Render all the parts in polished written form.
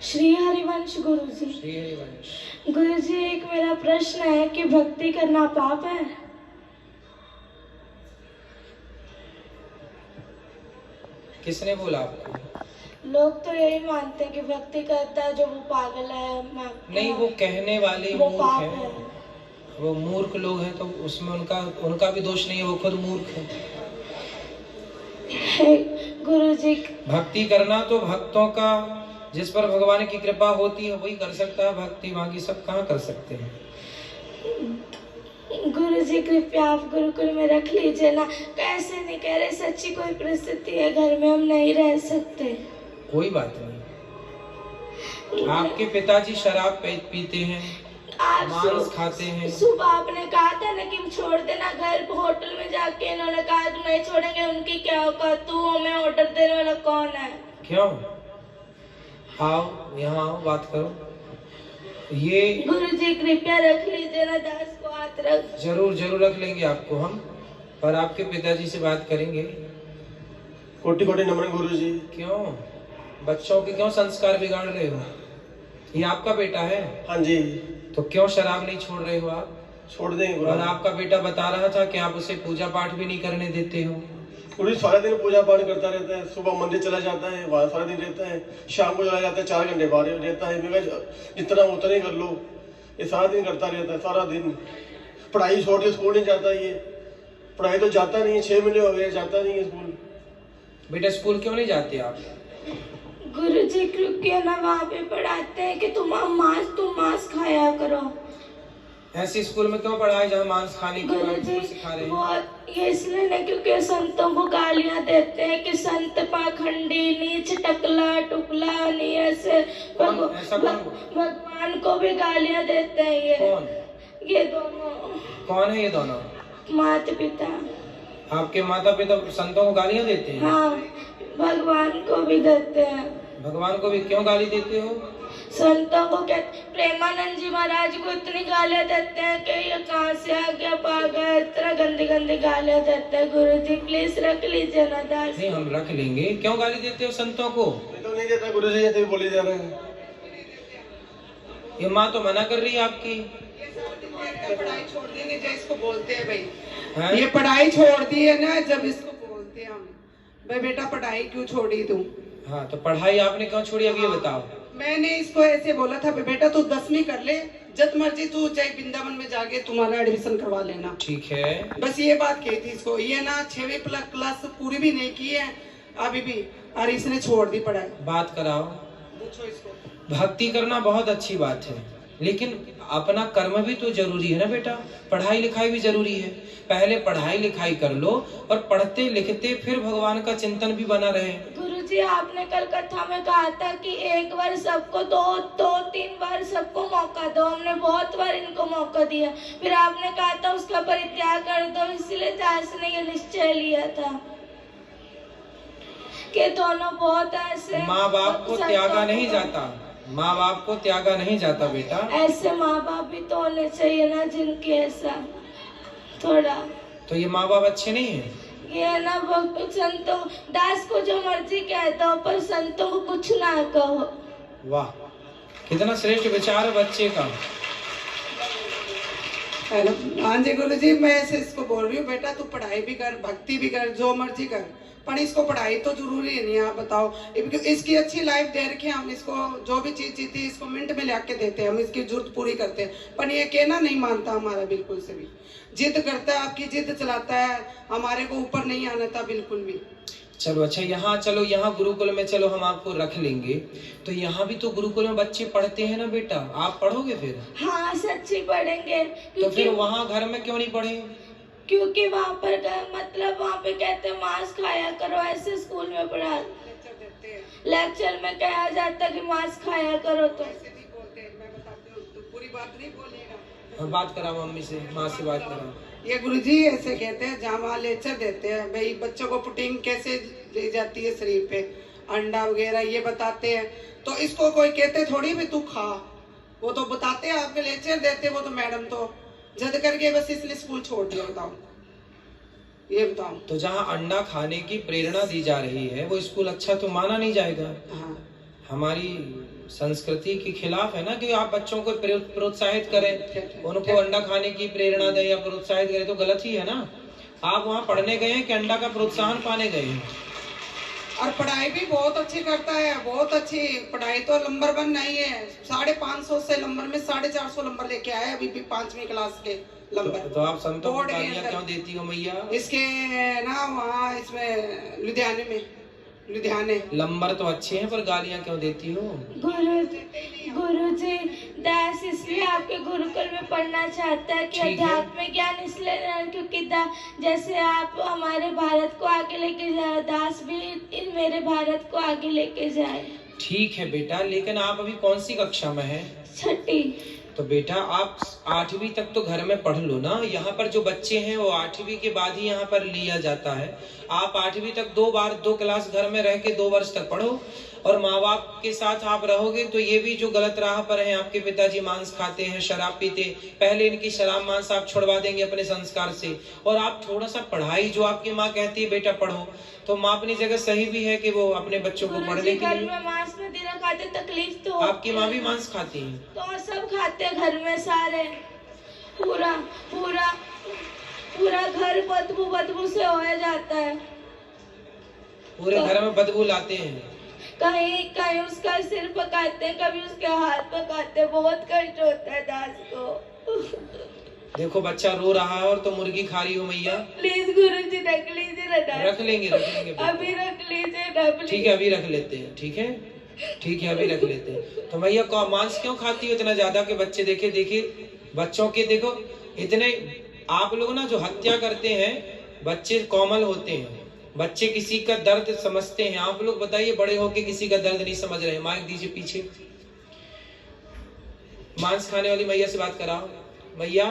श्री हरिवंश गुरु जी। श्री हरिवंश। गुरु जी, एक मेरा प्रश्न है कि भक्ति करना पाप है? किसने बोला आपको? लोग तो यही मानते हैं कि भक्ति करता है जो वो पागल है। नहीं, वो कहने वाले वो मूर्ख पाप हैं। है। वो मूर्ख लोग हैं तो उसमें उनका भी दोष नहीं है, वो खुद मूर्ख है। गुरु जी, भक्ति करना तो भक्तों का, जिस पर भगवान की कृपा होती है वही कर सकता है भक्ति, बाकी सब कहाँ कर सकते हैं। गुरु जी कृपया आप गुरुकुल में रख लीजिए ना। कैसे नहीं कह रहे, सच्ची कोई परिस्थिति है घर में, हम नहीं रह सकते। कोई बात नहीं। आपके पिताजी शराब पीते हैं, मांस खाते हैं। सुबह आपने कहा था ना कि छोड़ देना घर, होटल में जाके इन्होंने कहा तुम नहीं छोड़ेंगे, उनकी क्या औकात, तू हमें ऑर्डर देने वाला कौन है? क्यों? आओ यहाँ आओ, बात करो। ये गुरु जी कृपया रख लीजिए ना, दास को हाथ रख। जरूर जरूर रख लेंगे आपको हम, पर आपके पिताजी से बात करेंगे। कोटि कोटि नमन गुरु जी। क्यों बच्चों के क्यों संस्कार बिगाड़ रहे हो? ये आपका बेटा है? हाँ जी। तो क्यों शराब नहीं छोड़ रहे हो आप? छोड़ देंगे गुरु। और आपका बेटा बता रहा था कि आप उसे पूजा पाठ भी नहीं करने देते हो। गुरु जी सारा दिन पूजा पाठ करता रहता है, सुबह मंदिर चला जाता है, वहाँ सारा दिन रहता है, शाम को चला जाता है, 4 घंटे बाहर रहता है। मैं जितना उतना ही कर लो, ये सारा दिन करता रहता है, सारा दिन। पढ़ाई छोड़ के स्कूल नहीं जाता, ये पढ़ाई तो जाता नहीं है, 6 महीने हो गए जाता नहीं है स्कूल। बेटा स्कूल क्यों नहीं जाते आप? गुरु जी क्योंकि ना वहाँ पे पढ़ाते हैं कि तुम मांस खाया करो। ऐसे स्कूल में क्यों पढ़ाए जहाँ मांस खाने की गुरु जी सिखा रहे हैं? वो ये इसलिए नहीं क्योंकि संतों को गालियाँ देते हैं कि संत पाखंडी, नीच, टकला टुकला, नहीं ऐसे। भगवान को भी गालियाँ देते हैं ये। कौन? ये दोनों। कौन है ये दोनों? माता पिता। आपके माता पिता संतों को गालियाँ देते हैं? हाँ, भगवान को भी देते हैं। भगवान को भी क्यों गाली देते हो? संतों को कहते, प्रेमानंद जी महाराज को इतनी गालियाँ देते हैं कि ये कहाँ से आ गया पागल, इतना गंदी गंदी गालियाँ देते हैं। गुरु जी प्लीज रख लीजिए ना दास। नहीं हम रख लेंगे। क्यों गाली देते हो संतों को? मैं तो नहीं देता गुरु जी, ऐसे बोले जा रहे हैं। ये माँ तो मना कर रही है आपकी। पढ़ाई छोड़ देंगे जब इसको बोलते हैं भाई है? ये पढ़ाई छोड़ दी है ना, जब इसको बोलते हैं हम भाई बेटा पढ़ाई क्यों छोड़ी तू? हाँ तो पढ़ाई आपने क्यों छोड़ी अब ये बताओ। मैंने इसको ऐसे बोला था बेटा तू 10वीं कर ले, जब मर्जी तू चाहे वृंदावन में जाके तुम्हारा एडमिशन करवा लेना। ठीक है। बस ये बात कही थी इसको। ये ना 6वीं क्लास पूरी भी नहीं की है अभी भी, और इसने छोड़ दी पढ़ाई। बात कराओ। पूछो इसको। भक्ति करना बहुत अच्छी बात है, लेकिन अपना कर्म भी तो जरूरी है ना बेटा। पढ़ाई लिखाई भी जरूरी है। पहले पढ़ाई लिखाई कर लो और पढ़ते लिखते फिर भगवान का चिंतन भी बना रहे। गुरुजी आपने कल कथा में कहा था कि एक बार सबको दो 3 बार सबको मौका दो। हमने बहुत बार इनको मौका दिया, फिर आपने कहा था उसका परित्याग कर दो। इसलिए दास ने ये निश्चय लिया था कि दोनों बहुत ऐसे। माँ बाप को त्यागा नहीं जाता, माँ बाप को त्यागा नहीं जाता बेटा। ऐसे माँ बाप भी तो होने चाहिए ना जिनके ऐसा थोड़ा। तो ये माँ बाप अच्छे नहीं है? ये ना भक्त संतों, दास को जो मर्जी कह दो पर संतों को कुछ ना कहो। वाह, कितना श्रेष्ठ विचार है बच्चे का। हेलो, हाँ जी गुरु जी, मैं ऐसे इसको बोल रही हूँ बेटा तू पढ़ाई भी कर, भक्ति भी कर, जो मर्जी कर, पर इसको पढ़ाई तो जरूरी है नहीं। आप बताओ, इसकी अच्छी लाइफ दे रखे हम इसको, जो भी चीज जीती इसको मिनट में ला के देते हैं हम, इसकी जरूरत पूरी करते हैं। पर ये कहना नहीं मानता हमारा बिल्कुल से भी, जिद करता है, आपकी जिद चलाता है, हमारे को ऊपर नहीं आना था बिल्कुल भी। चलो अच्छा, यहाँ चलो, यहाँ गुरुकुल में चलो, हम आपको रख लेंगे। तो यहाँ भी तो गुरुकुल में बच्चे पढ़ते हैं ना बेटा, आप पढ़ोगे फिर? हाँ सच्ची पढ़ेंगे। तो फिर वहाँ घर में क्यों नहीं पढ़े? क्योंकि वहाँ पर मतलब वहाँ पे कहते हैं मांस खाया करो, ऐसे स्कूल में पढ़ा लेक्चर में कहा जाता है कि मांस खाया करो। तो मैं बताती हूँ, तो पूरी बात नहीं बोलेगा। बात कराओ मम्मी से, माँ से बात कराओ। ये गुरुजी ऐसे कहते हैं, जहाँ वहाँ लेक्चर देते हैं भाई बच्चों को प्रोटीन कैसे ले जाती है शरीर पे, अंडा वगैरह ये बताते हैं। तो इसको कोई कहते थोड़ी भी तू खा, वो तो बताते हैं, आपके लेक्चर देते हैं वो तो मैडम तो जद करके बस इसलिए स्कूल छोड़ दिया। बताओ, ये बताओ। तो जहाँ अंडा खाने की प्रेरणा दी जा रही है वो स्कूल अच्छा तो माना नहीं जाएगा। हाँ हमारी संस्कृति के खिलाफ है ना कि आप बच्चों को प्रोत्साहित करें, उनको अंडा खाने की प्रेरणा दें या प्रोत्साहित करें, तो गलत ही है ना। आप वहाँ पढ़ने गए हैं कि अंडा का प्रोत्साहन पाने गए हैं? और पढ़ाई भी बहुत अच्छी करता है, बहुत अच्छी पढ़ाई, तो नंबर 1 नहीं है। 550 से नंबर में 450 नंबर लेके आया अभी भी 5वीं क्लास के नंबर। तो आप संतों को बोर्ड के गालियां अंदर। क्यों देती हो मैया? इसके ना वहाँ इसमें लुधियाने नंबर तो अच्छे हैं पर गालियां क्यों देती हो? गुरुजी दास इसलिए आपके गुरुकुल में पढ़ना चाहता है कि ठीक है। अध्यात्म ज्ञान इसलिए, क्योंकि जैसे आप हमारे भारत को आगे लेके जाए, दास भी इन मेरे भारत को आगे लेके जाए। ठीक है बेटा, लेकिन आप अभी कौन सी कक्षा में हैं? 6ठी। तो बेटा आप 8वीं तक तो घर में पढ़ लो ना। यहाँ पर जो बच्चे हैं वो 8वीं के बाद ही यहाँ पर लिया जाता है। आप 8वीं तक 2 क्लास घर में रह के 2 वर्ष तक पढ़ो, और माँ बाप के साथ आप रहोगे तो ये भी जो गलत राह पर हैं, आपके पिताजी मांस खाते हैं, शराब पीते, पहले इनकी शराब मांस आप छुड़वा देंगे अपने संस्कार से। और आप थोड़ा सा पढ़ाई, जो आपकी माँ कहती है बेटा पढ़ो, तो माँ अपनी जगह सही भी है कि वो अपने बच्चों को पढ़ने के लिए। में मांस में दिन खाते, तकलीफ तो आपकी माँ भी मांस खाती है? तो सब खाते हैं घर में सारे, पूरा घर बदबू से हो जाता है। पूरे घर में बदबू लाते हैं। कहीं उसका सिर पकाते हैं, कभी उसके हाथ पकाते हैं, बहुत कष्ट होता है दास को। देखो बच्चा रो रहा है और तो मुर्गी खा रही हो मैया। प्लीज गुरुजी रख लीजिए ना दास। रख लेंगे अभी रख लीजिए ना प्लीज। ठीक है, अभी रख लेते हैं। ठीक है अभी रख लेते हैं। तो मैया मांस क्यों खाती हो इतना ज्यादा कि बच्चे देखे बच्चों के देखो इतने। आप लोग ना जो हत्या करते हैं, बच्चे कोमल होते हैं, बच्चे किसी का दर्द समझते हैं। आप लोग बताइए, बड़े होके किसी का दर्द नहीं समझ रहे। माइक दीजिए पीछे। मांस खाने वाली मैया से बात कराओ। मैया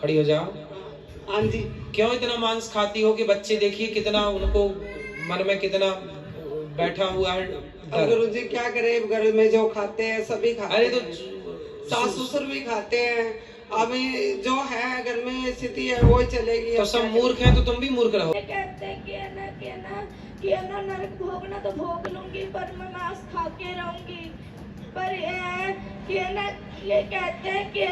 खड़ी हो जाओ। हाँ जी। क्यों इतना मांस खाती हो कि बच्चे देखिए कितना उनको मन में कितना बैठा हुआ है डर। गुरुजी क्या करे, घर में जो खाते हैं सभी खाते हैं। अरे तो सास ससुर भी खाते हैं। अभी जो है घर में स्थिति है वो चलेगी। तो सब मूर्ख हैं तो तुम भी मूर्ख रहो। कहते हैं कि ना नरक भोगना तो भोग लूंगी, पर मैं मांस खा के रहूंगी। पर ये कहते हैं कि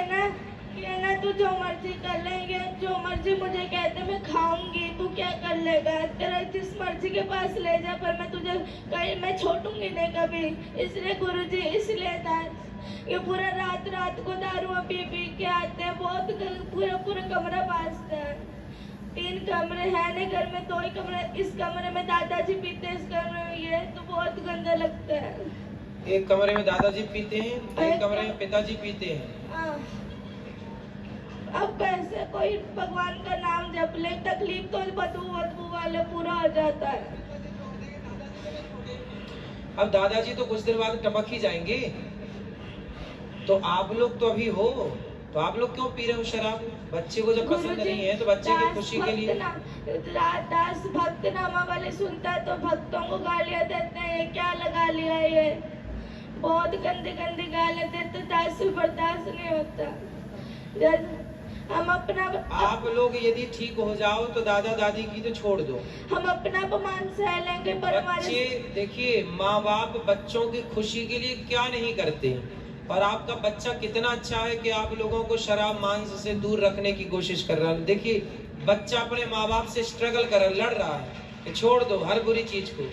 ना तू जो मर्जी कर लेंगे, जो मर्जी मुझे कहते मैं खाऊंगी, तू क्या कर लेगा, तेरा जिस मर्जी के पास ले जा, पर मैं तुझे कहीं मैं छोड़ूंगी नहीं कभी। इसलिए गुरुजी, इसलिए ये पूरा रात को दारू पी के आते हैं, बहुत पूरा कमरा बांटते हैं। 3 कमरे हैं नहीं घर में, 2 ही कमरे। इस कमरे में दादाजी पीते हैं, इस कमरे में ये, तो बहुत गंदा लगता है। एक कमरे में दादाजी पीते हैं, एक कमरे में पिताजी पीते हैं। अब कैसे कोई भगवान का नाम जप ले, तकलीफ तो बदबू वाले पूरा हो जाता है। अब दादाजी तो कुछ देर बाद टपक ही जाएंगे। तो आप लोग तो अभी हो, तो आप लोग क्यों पी रहे हो शराब? बच्चे को जब पसंद नहीं है तो बच्चे की खुशी के लिए। दास भक्त नामा वाले सुनता है तो भक्तों को गालियां देते हैं, ये क्या लगा लिया, ये बहुत गंदी गालियां देते, दास से बर्दाश्त नहीं होता। हम अपना आप लोग यदि ठीक हो जाओ तो दादा दादी की तो छोड़ दो, हम अपना अपमान सह लेंगे, पर बच्चे देखिए माँ बाप बच्चों की खुशी के लिए क्या नहीं करते। और आपका बच्चा कितना अच्छा है कि आप लोगों को शराब मांस से दूर रखने की कोशिश कर रहा है। देखिए बच्चा अपने माँ बाप से स्ट्रगल कर लड़ रहा है कि छोड़ दो हर बुरी चीज को।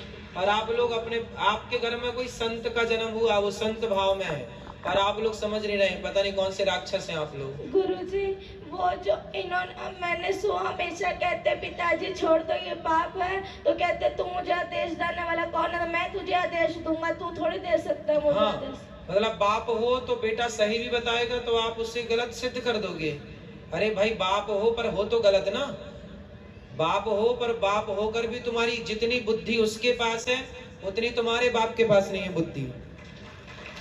और आप लोग आपके घर में कोई संत का जन्म हुआ, वो संत भाव में है, और आप लोग समझ नहीं रहे, पता नहीं कौन से राक्षस हैं आप लोग। गुरुजी, वो जो इन्होंने मैंने हमेशा कहते पिताजी छोड़ दो ये पाप है, तो कहते तू मुझे आदेश देने वाला कौन है, मैं तुझे आदेश दूंगा, तू थोड़ी दे सकता है मुझे आदेश। मतलब बाप हो तो बेटा सही भी बताएगा तो आप उससे गलत सिद्ध कर दोगे। अरे भाई बाप हो पर हो तो गलत ना। बाप हो पर बाप होकर भी तुम्हारी जितनी बुद्धि उसके पास है उतनी तुम्हारे बाप के पास नहीं है बुद्धि।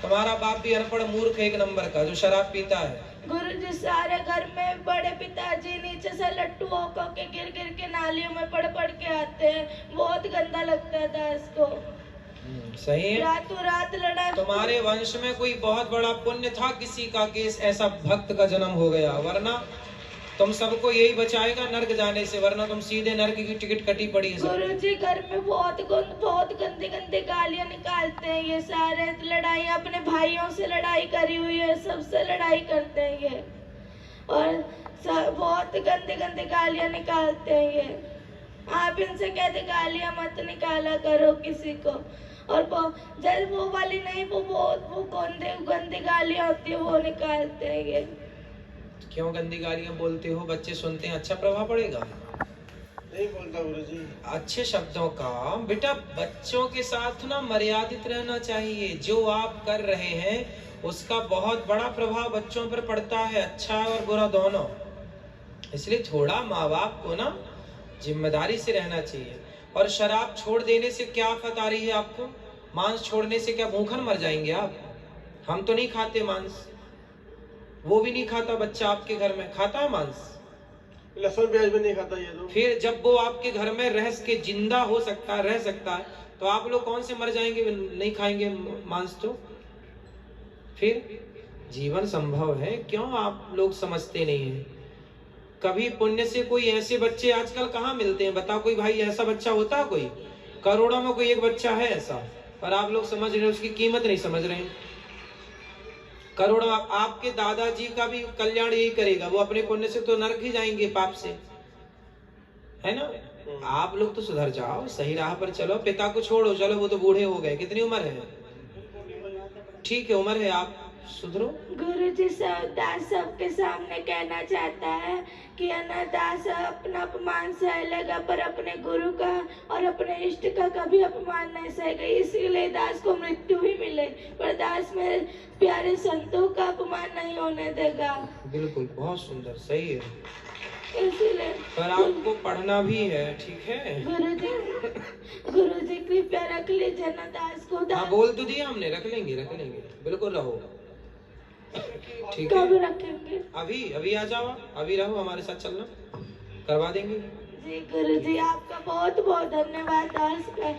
तुम्हारा बाप भी अनपढ़ मूर्ख एक नंबर का जो शराब पीता है। गुरुजी सारे घर में बड़े पिताजी नीचे से लट्टू होकर के गिर के नालियों में पड़ के आते हैं, बहुत गंदा लगता है दास को। सही है। रातों रात लड़ा। तुम्हारे वंश में कोई बहुत बड़ा पुण्य था किसी का कि ऐसा भक्त का जन्म हो गया, वरना तुम सबको यही बचाएगा नर्क जाने से, वरना तुम सीधे नर्क की टिकट कटी पड़ी है सब। गुरुजी घर में बहुत गंदे गंदे गालियां निकालते हैं ये सारे, लड़ाई अपने भाइयों से लड़ाई करी हुई है, सबसे लड़ाई करते हैं ये, और बहुत गंदे गंदे गालियां निकालते हैं ये। आप इनसे कहते गालियां मत निकाला करो किसी को, और जब वो वाली नहीं, वो गंदे गालियां होती है वो निकालते हैं ये। क्यों गंदी गालियां बोलते हो? बच्चे सुनते हैं, अच्छा प्रभाव पड़ेगा? नहीं बोलता गुरुजी। अच्छे शब्दों का बेटा बच्चों के साथ ना मर्यादित रहना चाहिए। जो आप कर रहे हैं उसका बहुत बड़ा प्रभाव बच्चों पर पड़ता है, अच्छा और बुरा दोनों। इसलिए थोड़ा माँ बाप को ना जिम्मेदारी से रहना चाहिए। और शराब छोड़ देने से क्या आफत आ रही है आपको? मांस छोड़ने से क्या भूखन मर जाएंगे आप? हम तो नहीं खाते मांस, वो भी नहीं खाता बच्चा आपके घर में, खाता है मांस? लहसुन प्याज भी नहीं खाता ये तो। फिर जब वो आपके घर में रह के जिंदा हो सकता है, रह सकता है, तो आप लोग कौन से मर जाएंगे नहीं खाएंगे मांस? तो फिर जीवन संभव है, क्यों आप लोग समझते नहीं हैं? कभी पुण्य से कोई ऐसे बच्चे आजकल कहाँ मिलते हैं? बताओ कोई भाई ऐसा बच्चा होता है? कोई करोड़ों में कोई एक बच्चा है ऐसा, पर आप लोग समझ रहे हैं, उसकी कीमत नहीं समझ रहे हैं। करोड़ों आपके दादाजी का भी कल्याण यही करेगा, वो अपने पुण्य से तो नरक ही जाएंगे, पाप से, है ना? आप लोग तो सुधर जाओ, सही राह पर चलो। पिता को छोड़ो, चलो वो तो बूढ़े हो गए, कितनी उम्र है? ठीक है उम्र है, आप सुधरो। गुरुजी दास सबके सामने कहना चाहता है कि दास अपना अपमान सह लेगा, पर अपने गुरु का और अपने इष्ट का कभी अपमान नहीं सहेगा। इसीलिए दास को मृत्यु ही मिले, पर दास मेरे प्यारे संतों का अपमान नहीं होने देगा। बिल्कुल, बहुत सुंदर, सही है। इसीलिए पर आपको पढ़ना भी है, ठीक है? गुरुजी कृपया रख लीजिए ना दास को। हाँ बोल तो दिया हमने, रख लेंगे बिल्कुल, रहो। ठीक कब है, रखेंगे? अभी आ जाओ, अभी रहो, हमारे साथ चलना, करवा देंगे। जी गुरुजी, आपका बहुत बहुत धन्यवाद दास का।